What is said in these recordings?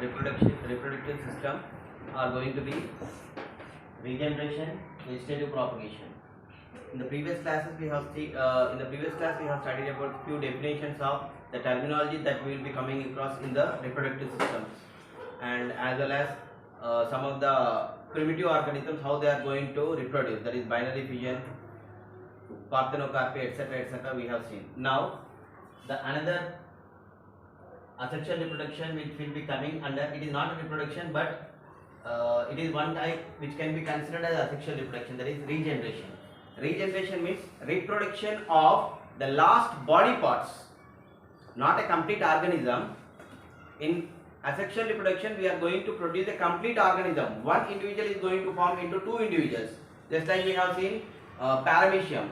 reproductive system are going to be regeneration, vegetative propagation. In the previous classes we have studied about few definitions of the terminology that we will be coming across in the reproductive systems, and as well as some of the primitive organisms, how they are going to reproduce, that is binary fission, parthenocarpy, etc. we have seen. Now the another asexual reproduction which will be coming under, it is not a reproduction but it is one type which can be considered as asexual reproduction, that is regeneration. Regeneration means reproduction of the last body parts, not a complete organism. In asexual reproduction we are going to produce a complete organism. One individual is going to form into two individuals, just like we have seen paramecium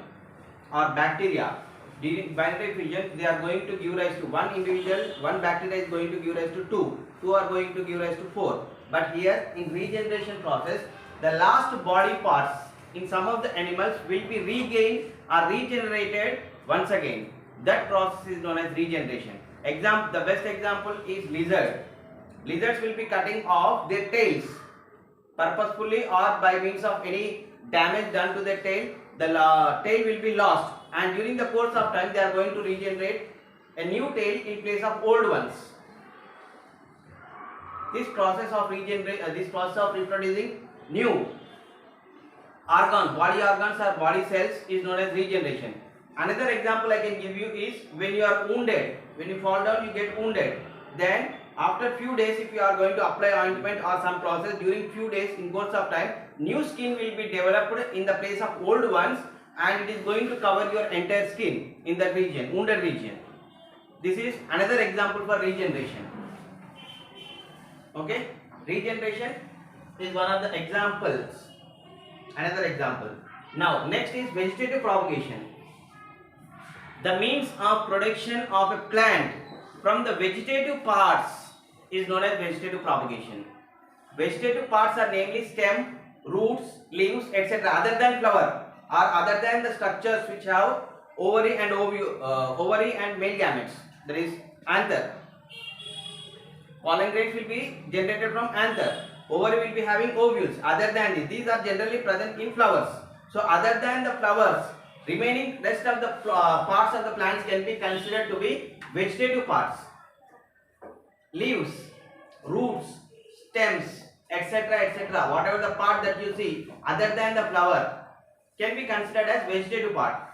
or bacteria. During binary fission they are going to give rise to one individual, one bacteria is going to give rise to two are going to give rise to four. But here in regeneration process, the last body parts in some of the animals will be regained or regenerated once again. That process is known as regeneration. The best example is lizard. Lizards will be cutting off their tails purposefully or by means of any damage done to their tail. The tail will be lost, and during the course of time they are going to regenerate a new tail in place of old ones. This process of reproducing new organs, body organs or body cells is known as regeneration. Another example I can give you is when you are wounded. When you fall down, you get wounded. Then after few days, if you are going to apply ointment or some process, during few days in course of time, new skin will be developed in the place of old ones, and it is going to cover your entire skin in that region, wounded region. This is another example for regeneration. Okay, regeneration is one of the examples. Another example. Now next is vegetative propagation. The means of production of a plant from the vegetative parts is known as vegetative propagation. Vegetative parts are namely stem, roots, leaves, etc. other than flower or other than the structures which have ovary and male gametes, that is anther. Pollen grains will be generated from anther. Ovary will be having ovules. Other than this, these are generally present in flowers. So other than the flowers, remaining rest of the parts of the plants can be considered to be vegetative parts. Leaves, roots, stems, etc. whatever the part that you see other than the flower can be considered as vegetative part.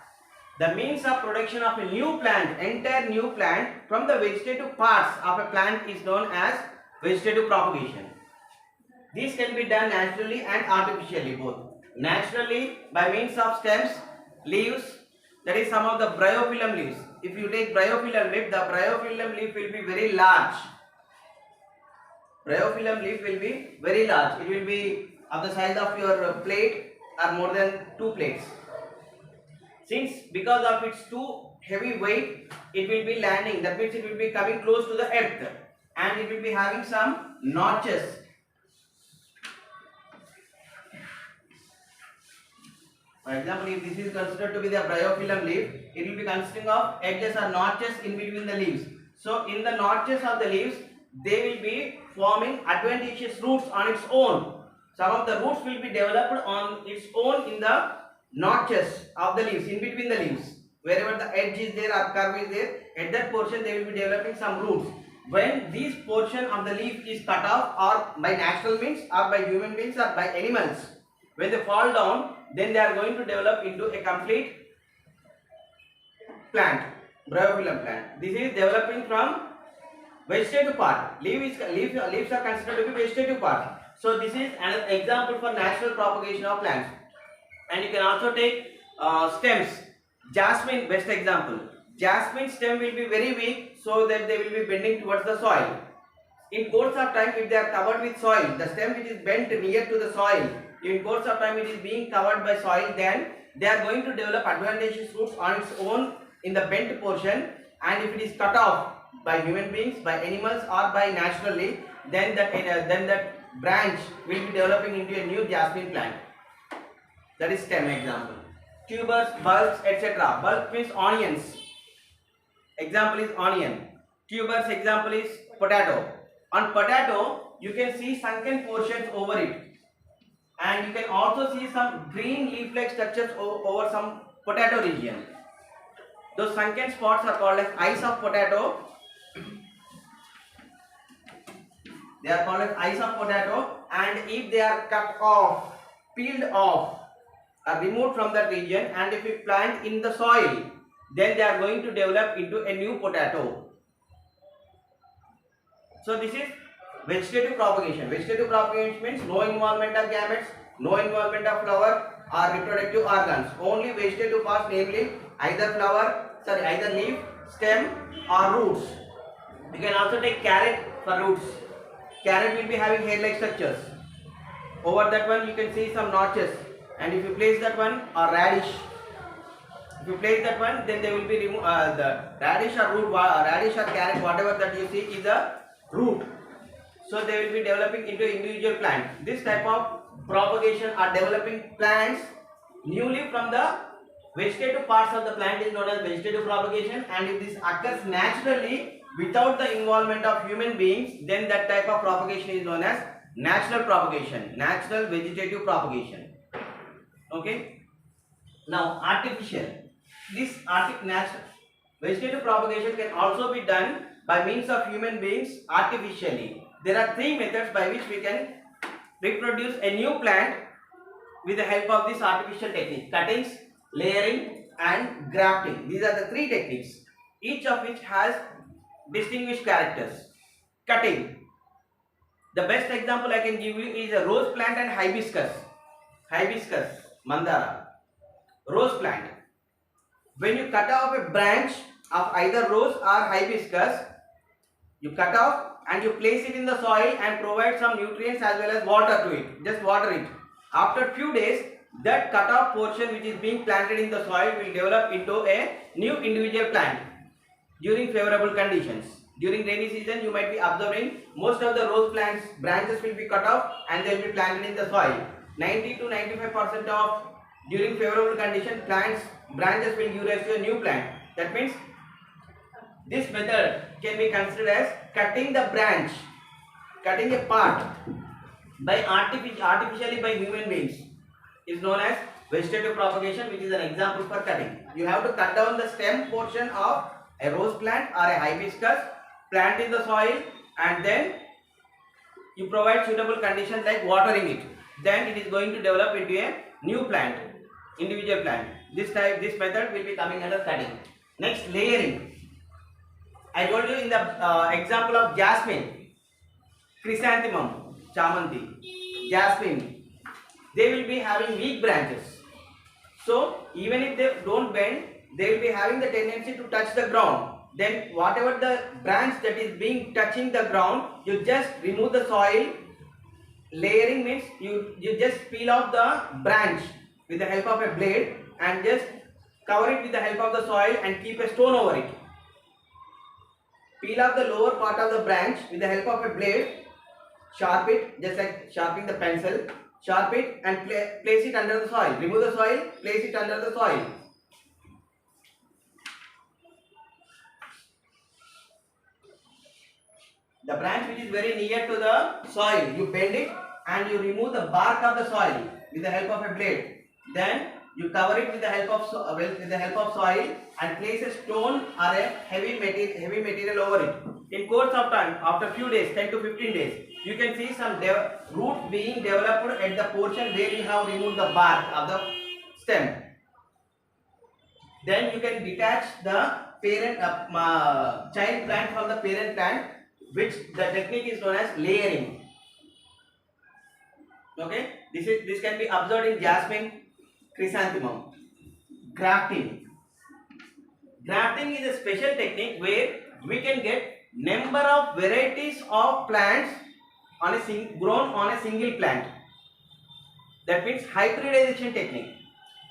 The means of production of a new plant, entire new plant from the vegetative parts of a plant is known as vegetative propagation. This can be done naturally and artificially both. Naturally by means of stems, leaves, that is some of the bryophyllum leaves. If you take bryophyllum leaf, the bryophyllum leaf will be very large. Bryophyllum leaf will be very large. It will be of the size of your plate or more than 2 plates. Since because of its too heavy weight, it will be landing. That means it will be coming close to the earth, and it will be having some notches. For example, if this is considered to be the bryophyllum leaf, it will be consisting of edges or notches in between the leaves. So in the notches of the leaves, they will be forming adventitious roots on its own. Some of the roots will be developed on its own in the notches of the leaves, in between the leaves. Wherever the edge is there or curve is there, at that portion they will be developing some roots. When this portion of the leaf is cut off, or by natural means or by human beings or by animals, when they fall down, then they are going to develop into a complete plant, bryophyllum plant. This is developing from vegetative part. Leaves are considered to be vegetative part. So this is an example for natural propagation of plants. And you can also take stems. Jasmine, best example. Jasmine stem will be very weak, so that they will be bending towards the soil. In course of time, if they are covered with soil, the stem which is bent near to the soil, in course of time it is being covered by soil, then they are going to develop adventitious roots on its own in the bent portion. And if it is cut off by human beings, by animals or by naturally, then that branch will be developing into a new jasmine plant. That is stem example. Tubers, bulbs, etc. Bulb means onions. Example is onion. Tubers example is potato. On potato, you can see sunken portions over it, and you can also see some green leaf-like structures over some potato region. Those sunken spots are called as eyes of potato. They are called as eyes of potato, and if they are cut off, peeled off, are removed from that region, and if we plant in the soil, then they are going to develop into a new potato. So this is vegetative propagation. Vegetative propagation means no involvement of gametes, no involvement of flower or reproductive organs. Only vegetative parts, namely either leaf, stem or roots. You can also take carrot for roots. Carrot will be having hair-like structures. Over that one you can see some notches, and if you place that one, or radish, if you place that one, then they will be removed. The radish or root, radish or carrot, whatever that you see is a root. So they will be developing into individual plant. This type of propagation or developing plants newly from the vegetative parts of the plant is known as vegetative propagation, and if this occurs naturally without the involvement of human beings, then that type of propagation is known as natural propagation, natural vegetative propagation. Okay. Now artificial. This natural vegetative propagation can also be done by means of human beings artificially. There are three methods by which we can reproduce a new plant with the help of this artificial technique: cuttings, layering and grafting. These are the three techniques, each of which has distinguished characters. Cutting. The best example I can give you is a rose plant and hibiscus. Hibiscus, mandara. Rose plant. When you cut off a branch of either rose or hibiscus, you cut off and you place it in the soil and provide some nutrients as well as water to it. Just water it. After few days, that cut off portion which is being planted in the soil will develop into a new individual plant during favorable conditions. During rainy season, you might be observing most of the rose plants branches will be cut off and they will be planted in the soil. 90 to 95% of during favorable condition plants branches will give rise to a new plant. That means this method can be considered as cutting the branch, cutting a part by artificially by human beings is known as vegetative propagation, which is an example for cutting. You have to cut down the stem portion of a rose plant or a hibiscus, plant in the soil, and then you provide suitable conditions like watering it. Then it is going to develop into a new plant, individual plant. This method will be coming under cutting. Next, layering. I told you in the example of jasmine, chrysanthemum, chamanti, jasmine, they will be having weak branches. So even if they don't bend, they will be having the tendency to touch the ground. Then whatever the branch that is being touching the ground, you just remove the soil. Layering means you just peel off the branch with the help of a blade and just cover it with the help of the soil and keep a stone over it. Peel off the lower part of the branch with the help of a blade, sharp it just like sharpening the pencil, sharp it and place it under the soil. Remove the soil, place it under the soil. The branch which is very near to the soil, you bend it and you remove the bark of the soil with the help of a blade. Then you cover it with the help of soil and place a stone or a heavy material over it. In course of time, after few days, 10 to 15 days, you can see some root being developed at the portion where you have removed the bark of the stem. Then you can detach the parent child plant from the parent plant, which the technique is known as layering. Okay, this can be observed in jasmine, chrysanthemum. Grafting. Grafting is a special technique where we can get number of varieties of plants grown on a single plant. That means hybridization technique.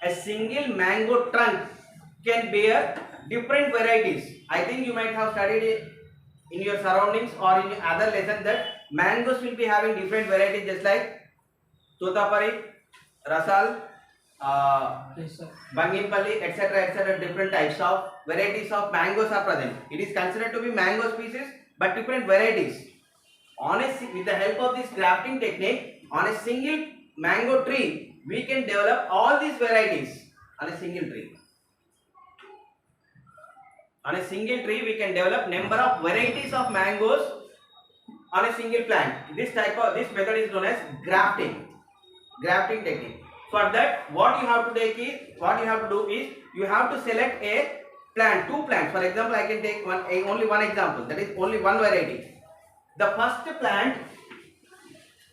A single mango trunk can bear different varieties. I think you might have studied it in your surroundings or in other lessons that mangoes will be having different varieties, just like Totapari, Rasal, Banginpalli, etc. Different types of varieties of mangoes are present. It is considered to be mango species, but different varieties. With the help of this grafting technique, on a single mango tree, we can develop all these varieties on a single tree. On a single tree, we can develop number of varieties of mangoes on a single plant. This method is known as grafting technique. For that, what you have to do is you have to select a plant, two plants. For example, I can take only one example, that is only one variety. The first plant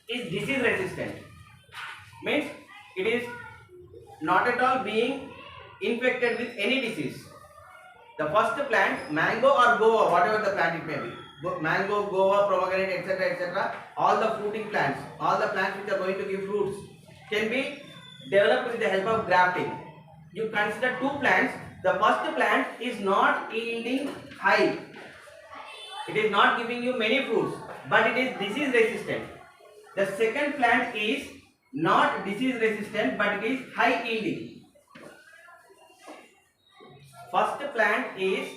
is disease resistant, means it is not at all being infected with any disease. The first plant, mango or guava, whatever the plant it may be, mango, guava, pomegranate, etc., all the fruiting plants, all the plants which are going to give fruits can be developed with the help of grafting. You consider two plants. The first plant is not yielding high. It is not giving you many fruits, but it is disease resistant. The second plant is not disease resistant, but it is high yielding. First plant is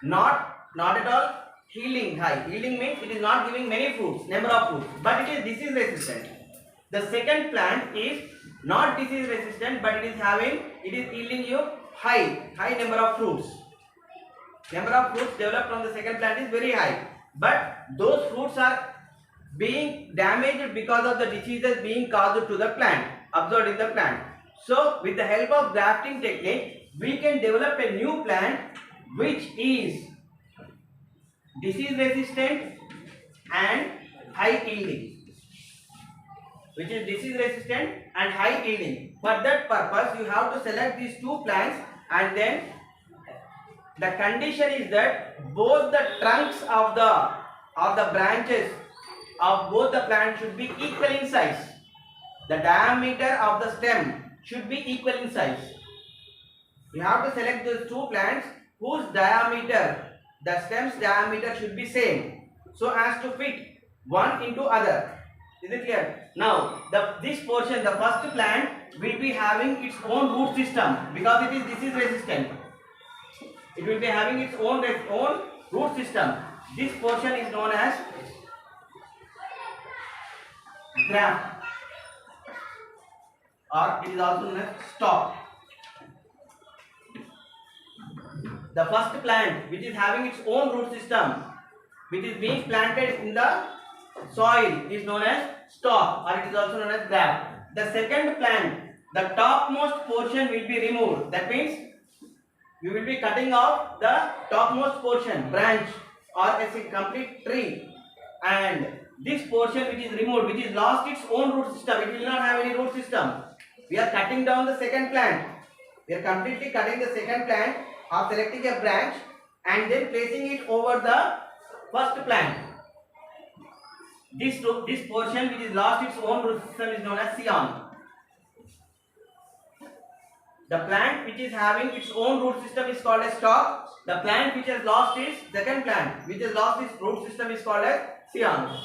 not at all yielding high. Yielding means it is not giving many fruits, number of fruits, but it is disease resistant. The second plant is not disease resistant, but it is yielding you high number of fruits. Number of fruits developed from the second plant is very high, but those fruits are being damaged because of the diseases being caused to the plant, observed in the plant. So with the help of grafting technique, we can develop a new plant which is disease resistant and high yielding. For that purpose, you have to select these two plants, and then the condition is that both the trunks of the branches of both the plants should be equal in size. The diameter of the stem should be equal in size. You have to select those two plants whose diameter, the stem's diameter should be same, so as to fit one into other. Is it clear? Now, this portion, the first plant will be having its own root system because it is disease resistant. It will be having its own root system. This portion is known as graft, or it is also known as stalk. The first plant which is having its own root system, which is being planted in the soil, is known as stalk, or it is also known as graft. The second plant, the topmost portion will be removed. That means you will be cutting off the topmost portion, branch, or as a complete tree, and this portion which is removed, which is lost its own root system, it will not have any root system. We are cutting down the second plant. We are completely cutting the second plant, or selecting a branch and then placing it over the first plant. This portion which is lost its own root system is known as scion. The plant which is having its own root system is called as stalk. The plant which has lost its second plant which has lost its root system is called as scion.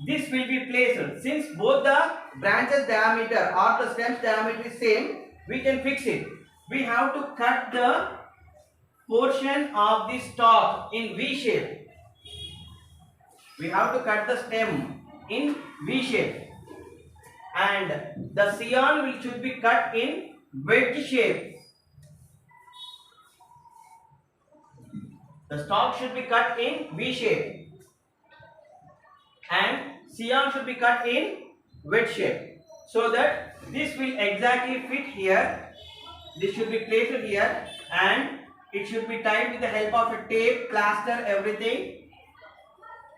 This will be placed, since both the branches diameter or the stem's diameter is same, we can fix it. We have to cut the portion of the stalk in V shape. We have to cut the stem in V shape, and the scion should be cut in wedge shape. The stalk should be cut in V shape and scion should be cut in wedge shape, so that this will exactly fit here. This should be placed here, and it should be tied with the help of a tape, plaster, everything,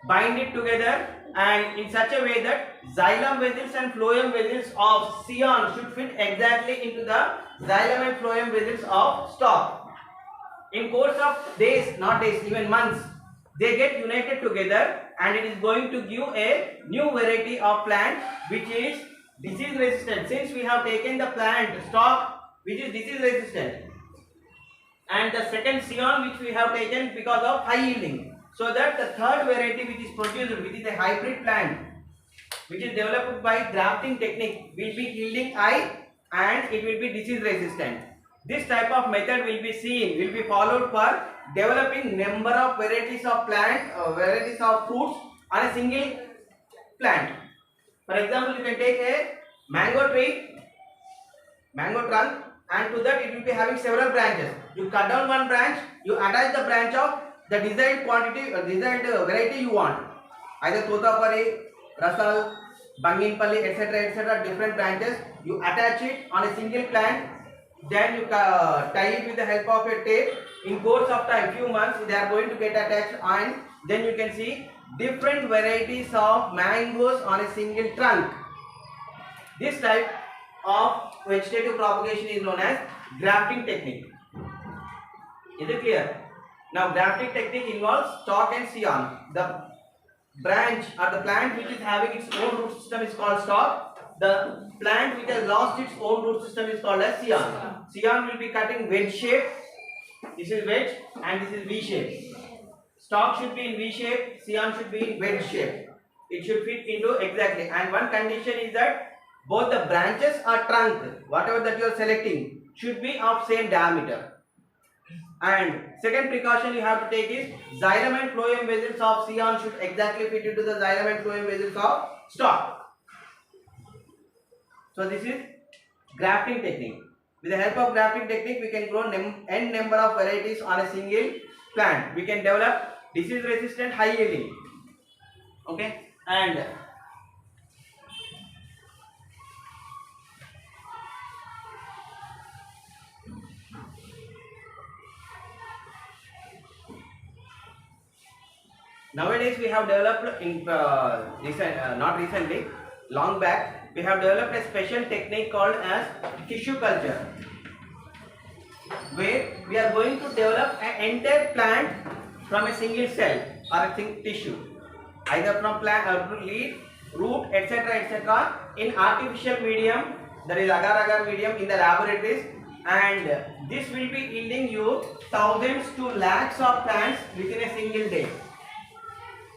bind it together, and in such a way that xylem vessels and phloem vessels of scion should fit exactly into the xylem and phloem vessels of stalk. In course of days, not days, even months, they get united together, and it is going to give a new variety of plant which is disease resistant. Since we have taken the plant stalk which is disease resistant, and the second scion which we have taken because of high yielding, so that the third variety which is produced, which is a hybrid plant which is developed by grafting technique, will be yielding high and it will be disease resistant. This type of method will be followed for developing number of varieties of plant, varieties of fruits on a single plant. For example, you can take a mango tree, mango trunk, and to that it will be having several branches. You cut down one branch, you attach the branch of the desired quantity or desired variety you want. Either totapari, rasal, banginpalli, etc. Different branches. You attach it on a single plant. Then you tie it with the help of a tape. In course of time, few months, they are going to get attached, and then you can see different varieties of mangoes on a single trunk. This type of vegetative propagation is known as grafting technique. Is it clear? Now, grafting technique involves stalk and scion. The branch or the plant which is having its own root system is called stalk. The plant which has lost its own root system is called as scion. Scion will be cut in wedge shape. This is wedge and this is V shape. Stalk should be in V shape, scion should be in wedge shape. It should fit into exactly. And one condition is that both the branches or trunk, whatever that you are selecting, should be of same diameter. And second precaution you have to take is xylem and phloem vessels of scion should exactly fit into the xylem and phloem vessels of stalk. So this is grafting technique. With the help of grafting technique, we can grow n number of varieties on a single plant. We can develop disease resistant high yielding. Okay, and nowadays we have developed in not recently, long back, we have developed a special technique called as tissue culture, where we are going to develop an entire plant from a single cell or a single tissue, either from plant or leaf, root, etc. in artificial medium, that is agar-agar medium in the laboratories, and this will be yielding you thousands to lakhs of plants within a single day.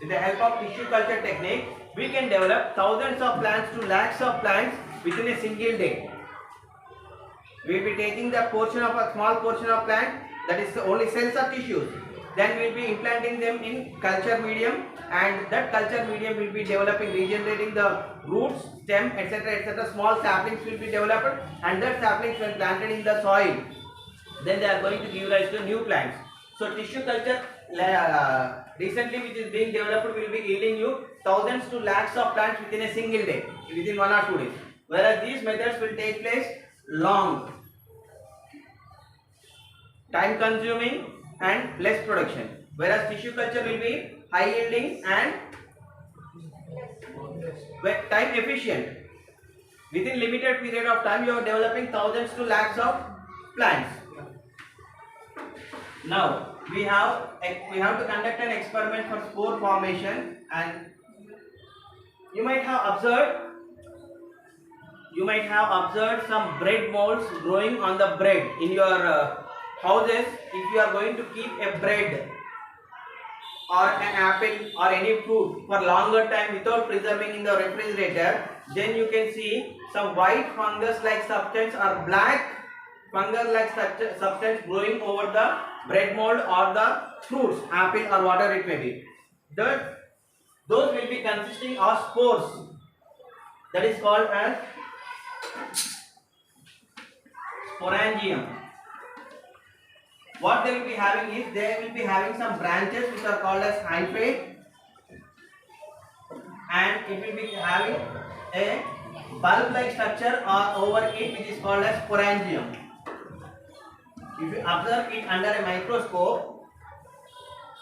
With the help of tissue culture technique, we can develop thousands of plants to lakhs of plants within a single day. We will be taking the portion of a small portion of plant, that is only cells or tissues. Then we will be implanting them in culture medium, and that culture medium will be developing, regenerating the roots, stem, etc. Small saplings will be developed, and that saplings when planted in the soil, then they are going to give rise to new plants. So tissue culture recently which is being developed will be yielding you thousands to lakhs of plants within a single day, within 1 or 2 days. Whereas these methods will take place long, time consuming and less production. Whereas tissue culture will be high yielding and time efficient. Within limited period of time you are developing thousands to lakhs of plants. Now we have to conduct an experiment for spore formation, and you might have observed some bread molds growing on the bread in your houses. If you are going to keep a bread or an apple or any fruit for longer time without preserving in the refrigerator, then you can see some white fungus like substance or black fungus like substance growing over the bread mold or the fruits, apple or whatever it may be. Those will be consisting of spores, that is called as sporangium. What they will be having is, they will be having some branches which are called as hyphae, and it will be having a bulb like structure or over it which is called as sporangium. If you observe it under a microscope,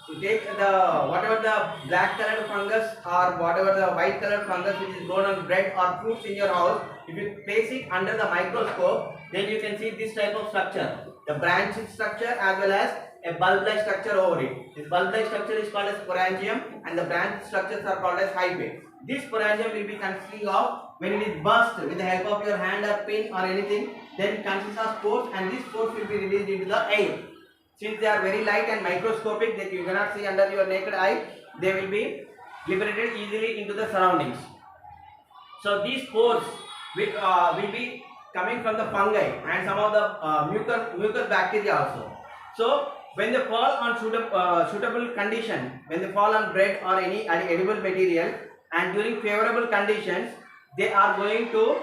you take the whatever the black colored fungus or whatever the white colored fungus which is grown on bread or fruits in your house, if you place it under the microscope, then you can see this type of structure, the branch structure as well as a bulb like structure over it. This bulb like structure is called as sporangium and the branch structures are called as hyphae. This sporangium will be consisting of, when it is burst with the help of your hand or pin or anything, then it consists of spores, and these spores will be released into the air. Since they are very light and microscopic that you cannot see under your naked eye, they will be liberated easily into the surroundings. So these spores will be coming from the fungi and some of the mucous bacteria also. So when they fall on suitable condition, when they fall on bread or any edible material, and during favorable conditions they are going to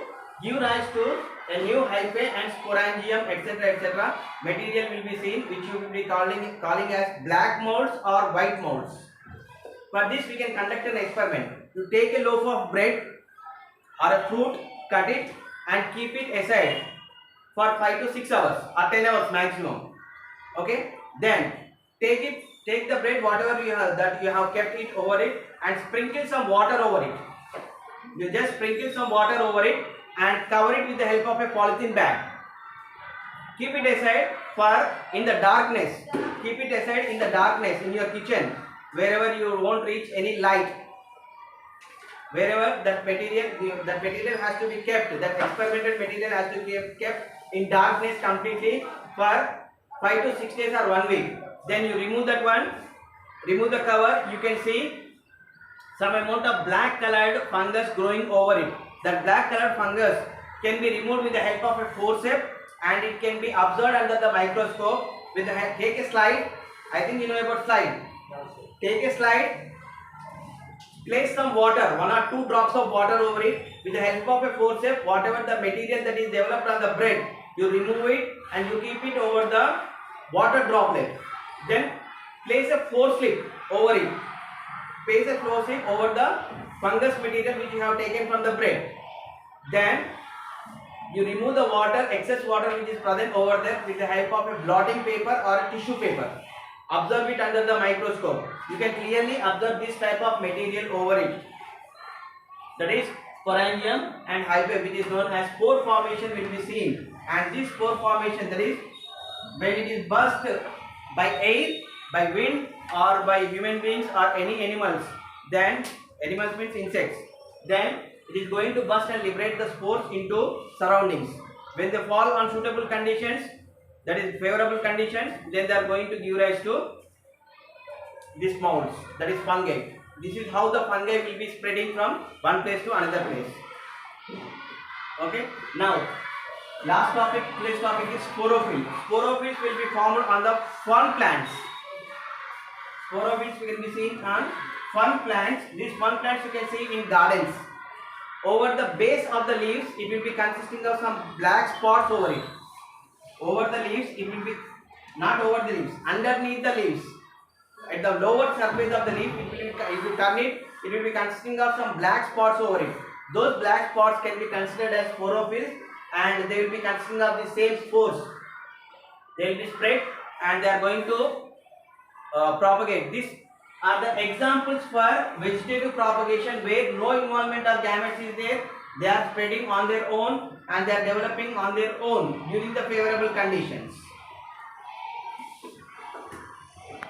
give rise to a new hyphae and sporangium, etc. Material will be seen, which you will be calling as black molds or white molds. For this we can conduct an experiment. You take a loaf of bread or a fruit, cut it and keep it aside for 5 to 6 hours or 10 hours maximum. Okay, then take the bread, whatever you have kept it over it, and sprinkle some water over it. You just sprinkle some water over it and cover it with the help of a polythene bag. Keep it aside in the darkness. Keep it aside in the darkness in your kitchen, wherever you won't reach any light. Wherever that material has to be kept, that experimental material has to be kept in darkness completely for 5 to 6 days or 1 week. Then you remove that one, remove the cover. You can see some amount of black colored fungus growing over it. That black colored fungus can be removed with the help of a forceps, and it can be observed under the microscope. Take a slide. I think you know about slide. Take a slide, place some water, 1 or 2 drops of water over it. With the help of a forceps, whatever the material that is developed on the bread, you remove it and you keep it over the water droplet. Then place a forceps over it. Place a forceps over the fungus material which you have taken from the bread. Then you remove the water, excess water which is present over there, with the help of a blotting paper or a tissue paper. Observe it under the microscope. You can clearly observe this type of material over it. That is sporangium and hyphae, which is known as spore formation, will be seen. And this spore formation, that is when it is burst by air, by wind, or by human beings or any animals, then animals means insects, then it is going to burst and liberate the spores into surroundings. When they fall on suitable conditions, that is favorable conditions, then they are going to give rise to these molds, that is fungi. This is how the fungi will be spreading from one place to another place. Okay, now today's topic is sporophylls. Sporophylls will be formed on the fern plants. Sporophylls can be seen on fern plants. These fern plants you can see in gardens. Over the base of the leaves, it will be consisting of some black spots over it. Over the leaves, it will be not over the leaves, underneath the leaves. At the lower surface of the leaf, if you turn it, it will be consisting of some black spots over it. Those black spots can be considered as sporophylls, and they will be consisting of the same spores. They will be spread and they are going to propagate. These are the examples for vegetative propagation, where no involvement of gametes is there. They are spreading on their own and they are developing on their own during the favorable conditions.